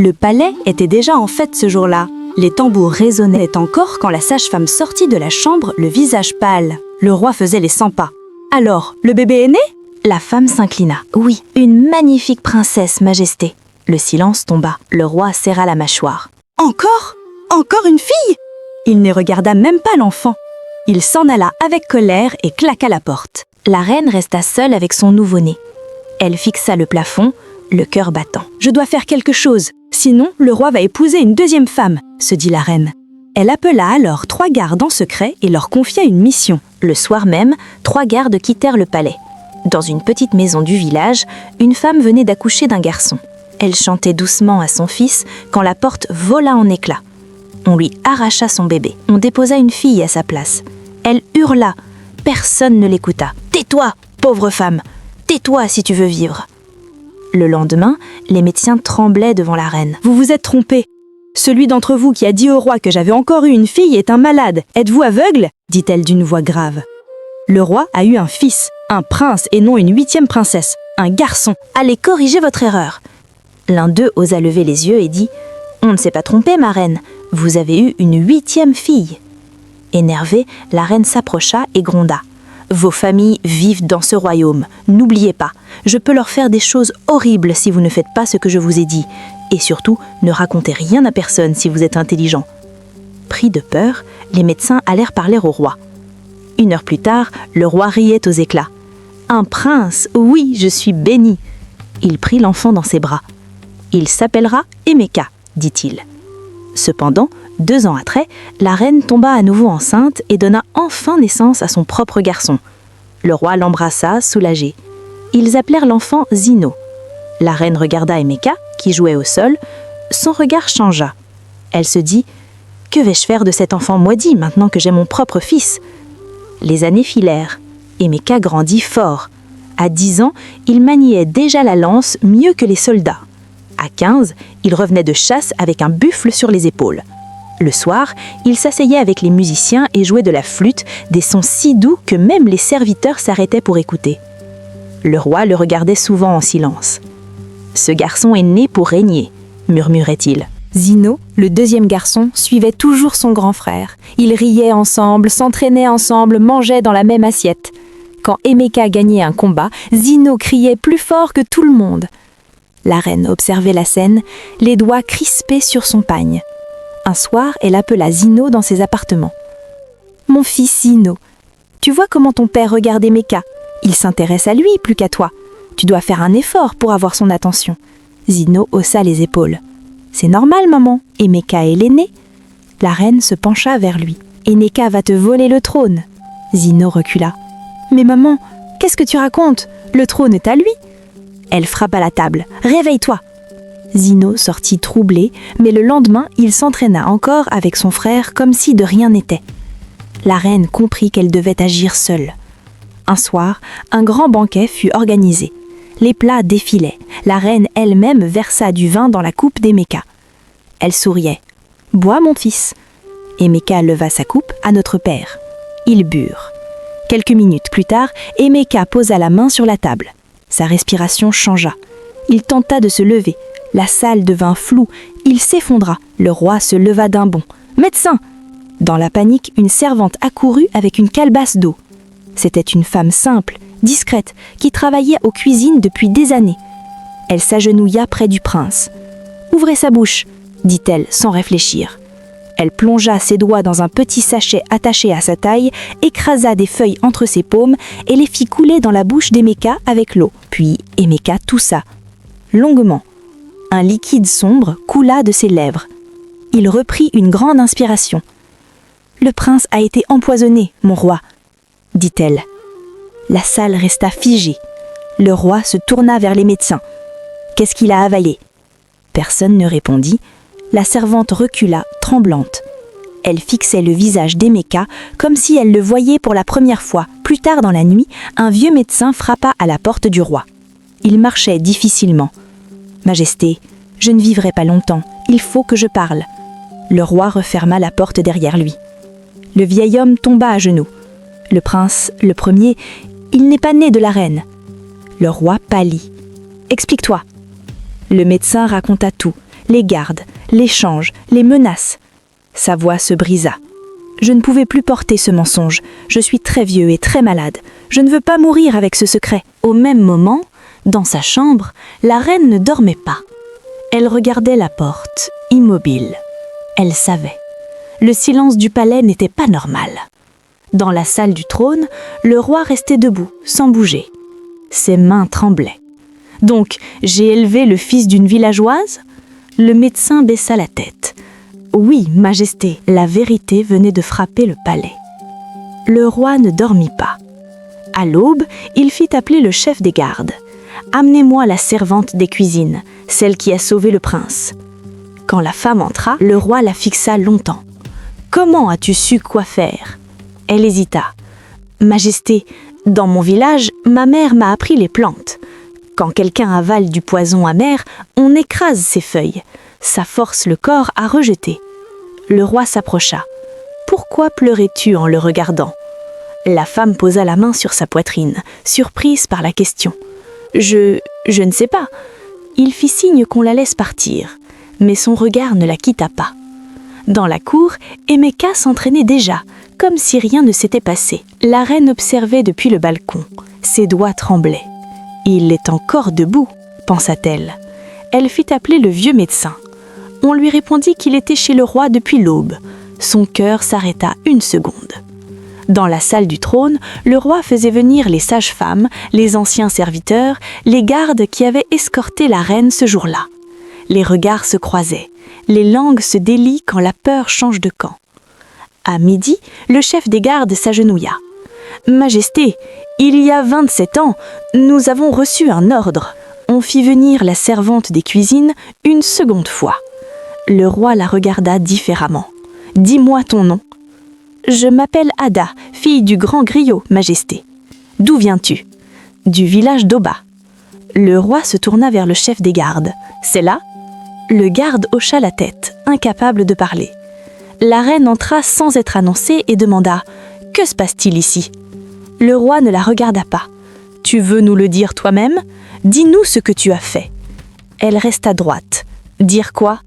Le palais était déjà en fête ce jour-là. Les tambours résonnaient encore quand la sage-femme sortit de la chambre, le visage pâle. Le roi faisait les 100 pas. « Alors, le bébé est né ?» La femme s'inclina. « Oui, une magnifique princesse, majesté. » Le silence tomba. Le roi serra la mâchoire. « Encore ? Encore une fille ?» Il ne regarda même pas l'enfant. Il s'en alla avec colère et claqua la porte. La reine resta seule avec son nouveau-né. Elle fixa le plafond, le cœur battant. « Je dois faire quelque chose, sinon le roi va épouser une deuxième femme, » se dit la reine. Elle appela alors 3 gardes en secret et leur confia une mission. Le soir même, 3 gardes quittèrent le palais. Dans une petite maison du village, une femme venait d'accoucher d'un garçon. Elle chantait doucement à son fils quand la porte vola en éclats. On lui arracha son bébé. On déposa une fille à sa place. Elle hurla. Personne ne l'écouta. « Tais-toi, pauvre femme! Tais-toi si tu veux vivre !» Le lendemain, les médecins tremblaient devant la reine. « Vous vous êtes trompé. Celui d'entre vous qui a dit au roi que j'avais encore eu une fille est un malade. Êtes-vous aveugle ?» dit-elle d'une voix grave. Le roi a eu un fils, un prince et non une 8e princesse, un garçon. Allez corriger votre erreur. L'un d'eux osa lever les yeux et dit « On ne s'est pas trompé, ma reine. Vous avez eu une 8e fille. » Énervée, la reine s'approcha et gronda. « Vos familles vivent dans ce royaume. N'oubliez pas, je peux leur faire des choses horribles si vous ne faites pas ce que je vous ai dit. Et surtout, ne racontez rien à personne si vous êtes intelligent. » Pris de peur, les médecins allèrent parler au roi. 1 heure plus tard, le roi riait aux éclats. « Un prince, oui, je suis béni. » Il prit l'enfant dans ses bras. « Il s'appellera Emeka, dit-il. » Cependant, 2 ans après, la reine tomba à nouveau enceinte et donna enfin naissance à son propre garçon. Le roi l'embrassa, soulagé. Ils appelèrent l'enfant Zino. La reine regarda Emeka, qui jouait au sol. Son regard changea. Elle se dit « Que vais-je faire de cet enfant maudit maintenant que j'ai mon propre fils ?» Les années filèrent. Emeka grandit fort. À 10 ans, il maniait déjà la lance mieux que les soldats. À 15, il revenait de chasse avec un buffle sur les épaules. Le soir, il s'asseyait avec les musiciens et jouait de la flûte, des sons si doux que même les serviteurs s'arrêtaient pour écouter. Le roi le regardait souvent en silence. « Ce garçon est né pour régner », murmurait-il. Zino, le 2e garçon, suivait toujours son grand frère. Ils riaient ensemble, s'entraînaient ensemble, mangeaient dans la même assiette. Quand Emeka gagnait un combat, Zino criait plus fort que tout le monde. La reine observait la scène, les doigts crispés sur son pagne. Un soir, elle appela Zino dans ses appartements. « Mon fils Zino, tu vois comment ton père regarde Emeka. Il s'intéresse à lui plus qu'à toi. Tu dois faire un effort pour avoir son attention. » Zino haussa les épaules. « C'est normal, maman. Emeka est l'aîné. » La reine se pencha vers lui. « Emeka va te voler le trône. » Zino recula. « Mais maman, qu'est-ce que tu racontes? Le trône est à lui. » Elle frappa la table. « Réveille-toi !» Zino sortit troublé, mais le lendemain, il s'entraîna encore avec son frère comme si de rien n'était. La reine comprit qu'elle devait agir seule. Un soir, un grand banquet fut organisé. Les plats défilaient. La reine elle-même versa du vin dans la coupe d'Emeka. Elle souriait. « Bois, mon fils. » Emeka leva sa coupe à notre père. Ils burent. Quelques minutes plus tard, Emeka posa la main sur la table. Sa respiration changea. Il tenta de se lever. La salle devint floue. Il s'effondra. Le roi se leva d'un bond. « Médecin !» Dans la panique, une servante accourut avec une calebasse d'eau. C'était une femme simple, discrète, qui travaillait aux cuisines depuis des années. Elle s'agenouilla près du prince. « Ouvrez sa bouche !» dit-elle sans réfléchir. Elle plongea ses doigts dans un petit sachet attaché à sa taille, écrasa des feuilles entre ses paumes et les fit couler dans la bouche d'Emeka avec l'eau. Puis Emeka toussa. Longuement. Un liquide sombre coula de ses lèvres. Il reprit une grande inspiration. « Le prince a été empoisonné, mon roi, » dit-elle. La salle resta figée. Le roi se tourna vers les médecins. « Qu'est-ce qu'il a avalé ?» Personne ne répondit. La servante recula, tremblante. Elle fixait le visage d'Emeka comme si elle le voyait pour la première fois. Plus tard dans la nuit, un vieux médecin frappa à la porte du roi. Il marchait difficilement. « Majesté, je ne vivrai pas longtemps. Il faut que je parle. » Le roi referma la porte derrière lui. Le vieil homme tomba à genoux. « Le prince, le premier, il n'est pas né de la reine. » Le roi pâlit. « Explique-toi. » Le médecin raconta tout. les gardes, l'échange, les menaces. Sa voix se brisa. Je ne pouvais plus porter ce mensonge. Je suis très vieux et très malade. Je ne veux pas mourir avec ce secret. Au même moment, dans sa chambre, la reine ne dormait pas. Elle regardait la porte, immobile. Elle savait. Le silence du palais n'était pas normal. Dans la salle du trône, le roi restait debout, sans bouger. Ses mains tremblaient. « Donc, j'ai élevé le fils d'une villageoise ?» Le médecin baissa la tête. « Oui, Majesté, la vérité venait de frapper le palais. » Le roi ne dormit pas. À l'aube, il fit appeler le chef des gardes. « Amenez-moi la servante des cuisines, celle qui a sauvé le prince. » Quand la femme entra, le roi la fixa longtemps. « Comment as-tu su quoi faire ?» Elle hésita. « Majesté, dans mon village, ma mère m'a appris les plantes. Quand quelqu'un avale du poison amer, on écrase ses feuilles. Ça force le corps à rejeter. » Le roi s'approcha. « Pourquoi pleurais-tu en le regardant ?» La femme posa la main sur sa poitrine, surprise par la question. « Je ne sais pas. » Il fit signe qu'on la laisse partir, mais son regard ne la quitta pas. Dans la cour, Emeka s'entraînait déjà, comme si rien ne s'était passé. La reine observait depuis le balcon. Ses doigts tremblaient. « Il est encore debout, » pensa-t-elle. Elle fit appeler le vieux médecin. On lui répondit qu'il était chez le roi depuis l'aube. Son cœur s'arrêta une seconde. Dans la salle du trône, le roi faisait venir les sages-femmes, les anciens serviteurs, les gardes qui avaient escorté la reine ce jour-là. Les regards se croisaient. Les langues se délient quand la peur change de camp. À midi, le chef des gardes s'agenouilla. « Majesté, il y a 27 ans, nous avons reçu un ordre. » On fit venir la servante des cuisines une seconde fois. Le roi la regarda différemment. « Dis-moi ton nom. »« Je m'appelle Ada, fille du grand griot, Majesté. »« D'où viens-tu ?»« Du village d'Oba. » Le roi se tourna vers le chef des gardes. « C'est là ?» Le garde hocha la tête, incapable de parler. La reine entra sans être annoncée et demanda « Que se passe-t-il ici ?» Le roi ne la regarda pas. « Tu veux nous le dire toi-même ? Dis-nous ce que tu as fait. » Elle resta droite. « Dire quoi ?»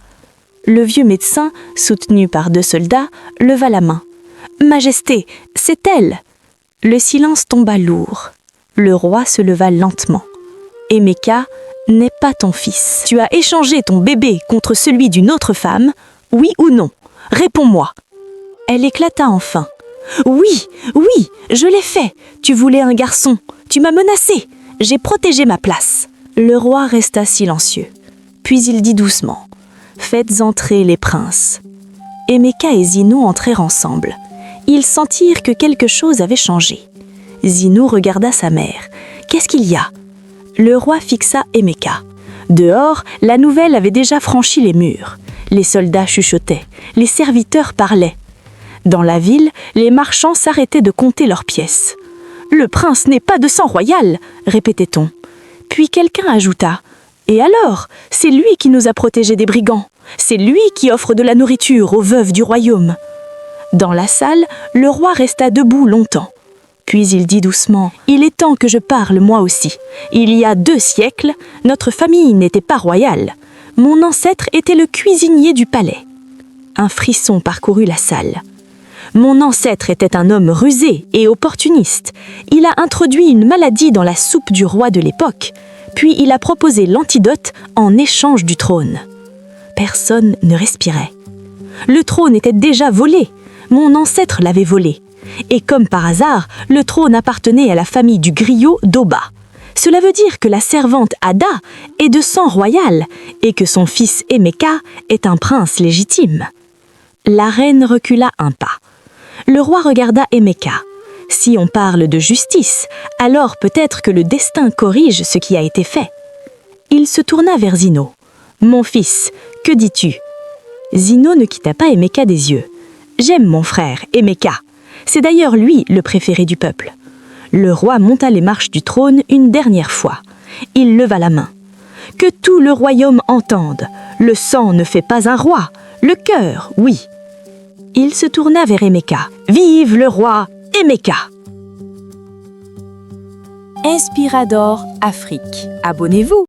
Le vieux médecin, soutenu par 2 soldats, leva la main. « Majesté, c'est elle !» Le silence tomba lourd. Le roi se leva lentement. « Emeka n'est pas ton fils. Tu as échangé ton bébé contre celui d'une autre femme, oui ou non ? Réponds-moi. » Elle éclata enfin. « Oui, oui, je l'ai fait. Tu voulais un garçon. Tu m'as menacé. J'ai protégé ma place. » Le roi resta silencieux. Puis il dit doucement. « Faites entrer les princes. » Emeka et Zinou entrèrent ensemble. Ils sentirent que quelque chose avait changé. Zinou regarda sa mère. « Qu'est-ce qu'il y a ?» Le roi fixa Emeka. Dehors, la nouvelle avait déjà franchi les murs. Les soldats chuchotaient, les serviteurs parlaient. Dans la ville, les marchands s'arrêtaient de compter leurs pièces. « Le prince n'est pas de sang royal !» répétait-on. Puis quelqu'un ajouta « Et alors, c'est lui qui nous a protégés des brigands. C'est lui qui offre de la nourriture aux veuves du royaume. » Dans la salle, le roi resta debout longtemps. Puis il dit doucement « Il est temps que je parle moi aussi. Il y a 2 siècles, notre famille n'était pas royale. Mon ancêtre était le cuisinier du palais. » Un frisson parcourut la salle. « Mon ancêtre était un homme rusé et opportuniste. Il a introduit une maladie dans la soupe du roi de l'époque, puis il a proposé l'antidote en échange du trône. » Personne ne respirait. Le trône était déjà volé. Mon ancêtre l'avait volé. Et comme par hasard, le trône appartenait à la famille du griot d'Oba. Cela veut dire que la servante Ada est de sang royal et que son fils Emeka est un prince légitime. La reine recula un pas. Le roi regarda Emeka. Si on parle de justice, alors peut-être que le destin corrige ce qui a été fait. Il se tourna vers Zino. « Mon fils, que dis-tu » Zino ne quitta pas Emeka des yeux. « J'aime mon frère, Emeka. C'est d'ailleurs lui le préféré du peuple. » Le roi monta les marches du trône une dernière fois. Il leva la main. « Que tout le royaume entende. Le sang ne fait pas un roi. Le cœur, oui. » Il se tourna vers Emeka. « Vive le roi Emeka !» Inspirador Afrique. Abonnez-vous.